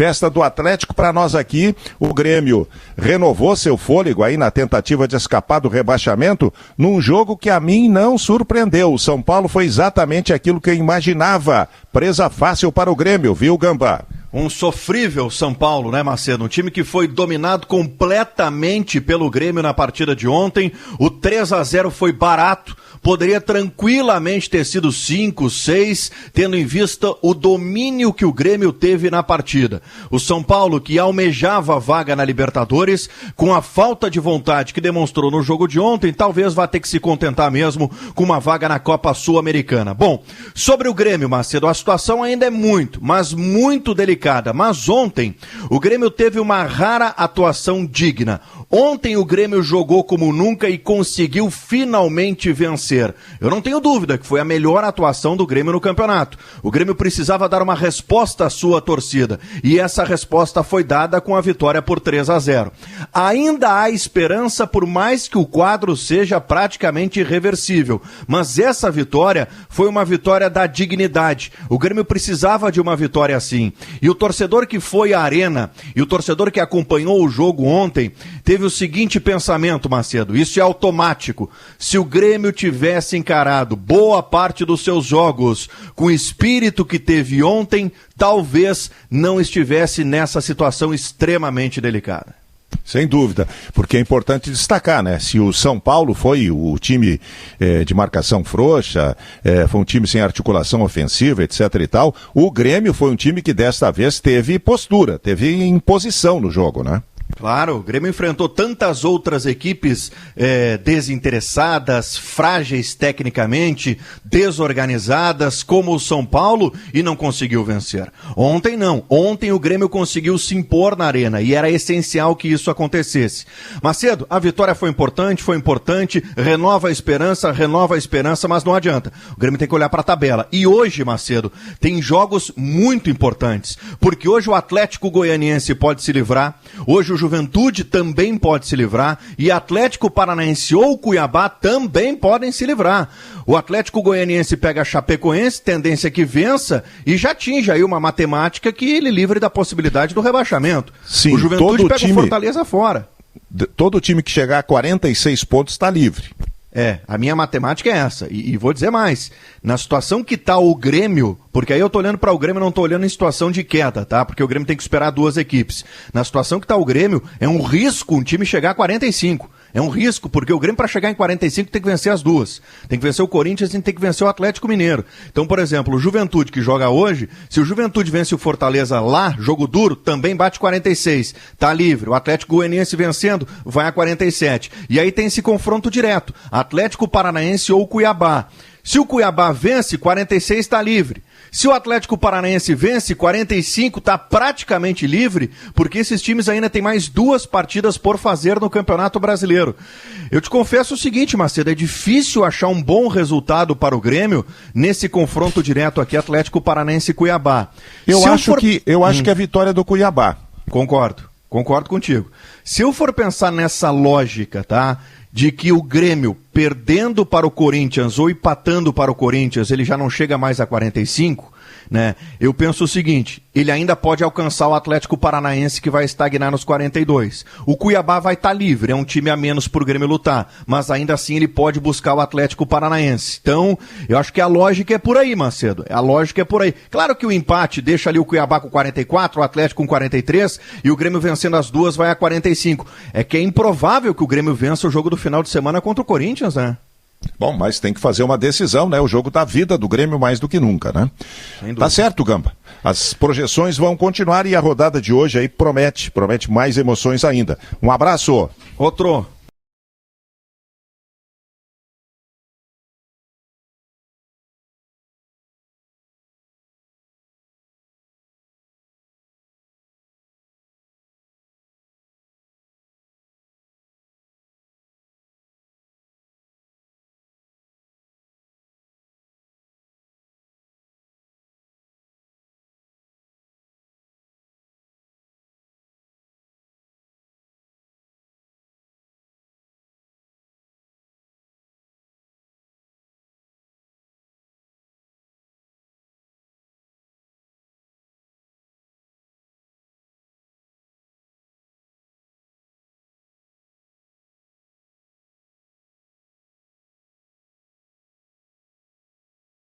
Festa do Atlético para nós aqui. O Grêmio renovou seu fôlego aí na tentativa de escapar do rebaixamento num jogo que a mim não surpreendeu. O São Paulo foi exatamente aquilo que eu imaginava. Presa fácil para o Grêmio, viu, Gambá? Um sofrível São Paulo, né, Macedo? Um time que foi dominado completamente pelo Grêmio na partida de ontem. O 3-0 foi barato. Poderia tranquilamente ter sido 5, 6, tendo em vista o domínio que o Grêmio teve na partida. O São Paulo, que almejava a vaga na Libertadores, com a falta de vontade que demonstrou no jogo de ontem, talvez vá ter que se contentar mesmo com uma vaga na Copa Sul-Americana. Bom, sobre o Grêmio, Macedo, a situação ainda é muito, mas muito delicada. Mas ontem, o Grêmio teve uma rara atuação digna. Ontem o Grêmio jogou como nunca e conseguiu finalmente vencer. Eu não tenho dúvida que foi a melhor atuação do Grêmio no campeonato. O Grêmio precisava dar uma resposta à sua torcida e essa resposta foi dada com a vitória por 3-0. Ainda há esperança, por mais que o quadro seja praticamente irreversível, mas essa vitória foi uma vitória da dignidade. O Grêmio precisava de uma vitória assim. E o torcedor que foi à arena e o torcedor que acompanhou o jogo ontem teve o seguinte pensamento, Macedo, isso é automático: se o Grêmio tivesse encarado boa parte dos seus jogos com o espírito que teve ontem, talvez não estivesse nessa situação extremamente delicada. Sem dúvida, porque é importante destacar, né? Se o São Paulo foi o time de marcação frouxa, foi um time sem articulação ofensiva, etc e tal, o Grêmio foi um time que desta vez teve postura, teve imposição no jogo, né? Claro, o Grêmio enfrentou tantas outras equipes desinteressadas, frágeis tecnicamente, desorganizadas, como o São Paulo, e não conseguiu vencer. Ontem não, ontem o Grêmio conseguiu se impor na arena e era essencial que isso acontecesse. Macedo, a vitória foi importante, renova a esperança, mas não adianta. O Grêmio tem que olhar para a tabela. E hoje, Macedo, tem jogos muito importantes, porque hoje o Atlético Goianiense pode se livrar, hoje o Juventude também pode se livrar e Atlético Paranaense ou Cuiabá também podem se livrar. O Atlético Goianiense pega a Chapecoense, tendência que vença, e já atinge aí uma matemática que ele livre da possibilidade do rebaixamento. Sim, o Juventude pega o Fortaleza fora. Todo time que chegar a 46 pontos está livre. A minha matemática é essa, e vou dizer mais, na situação que está o Grêmio, porque aí eu tô olhando para o Grêmio, não estou olhando em situação de queda, tá? Porque o Grêmio tem que esperar duas equipes. Na situação que está o Grêmio, é um risco um time chegar a 45. É um risco, porque o Grêmio, para chegar em 45, tem que vencer as duas. Tem que vencer o Corinthians e tem que vencer o Atlético Mineiro. Então, por exemplo, o Juventude, que joga hoje, se o Juventude vence o Fortaleza lá, jogo duro, também bate 46. Tá livre. O Atlético Goianiense vencendo, vai a 47. E aí tem esse confronto direto. Atlético Paranaense ou Cuiabá. Se o Cuiabá vence, 46 está livre. Se o Atlético Paranaense vence, 45 está praticamente livre, porque esses times ainda têm mais 2 partidas por fazer no Campeonato Brasileiro. Eu te confesso o seguinte, Macedo, é difícil achar um bom resultado para o Grêmio nesse confronto direto aqui, Atlético Paranaense e Cuiabá. Eu acho que é a vitória do Cuiabá. Concordo contigo. Se eu for pensar nessa lógica, tá? De que o Grêmio, perdendo para o Corinthians ou empatando para o Corinthians, ele já não chega mais a 45, né? Eu penso o seguinte, ele ainda pode alcançar o Atlético Paranaense, que vai estagnar nos 42. O Cuiabá vai estar livre, é um time a menos para o Grêmio lutar, mas ainda assim ele pode buscar o Atlético Paranaense. Então, eu acho que a lógica é por aí, Macedo, a lógica é por aí. Claro que o empate deixa ali o Cuiabá com 44, o Atlético com 43, e o Grêmio vencendo as duas vai a 45. É que é improvável que o Grêmio vença o jogo do final de semana contra o Corinthians, né? Bom, mas tem que fazer uma decisão, né? O jogo da vida do Grêmio mais do que nunca, né? Tá certo, Gamba. As projeções vão continuar e a rodada de hoje aí promete mais emoções ainda. Um abraço. Outro.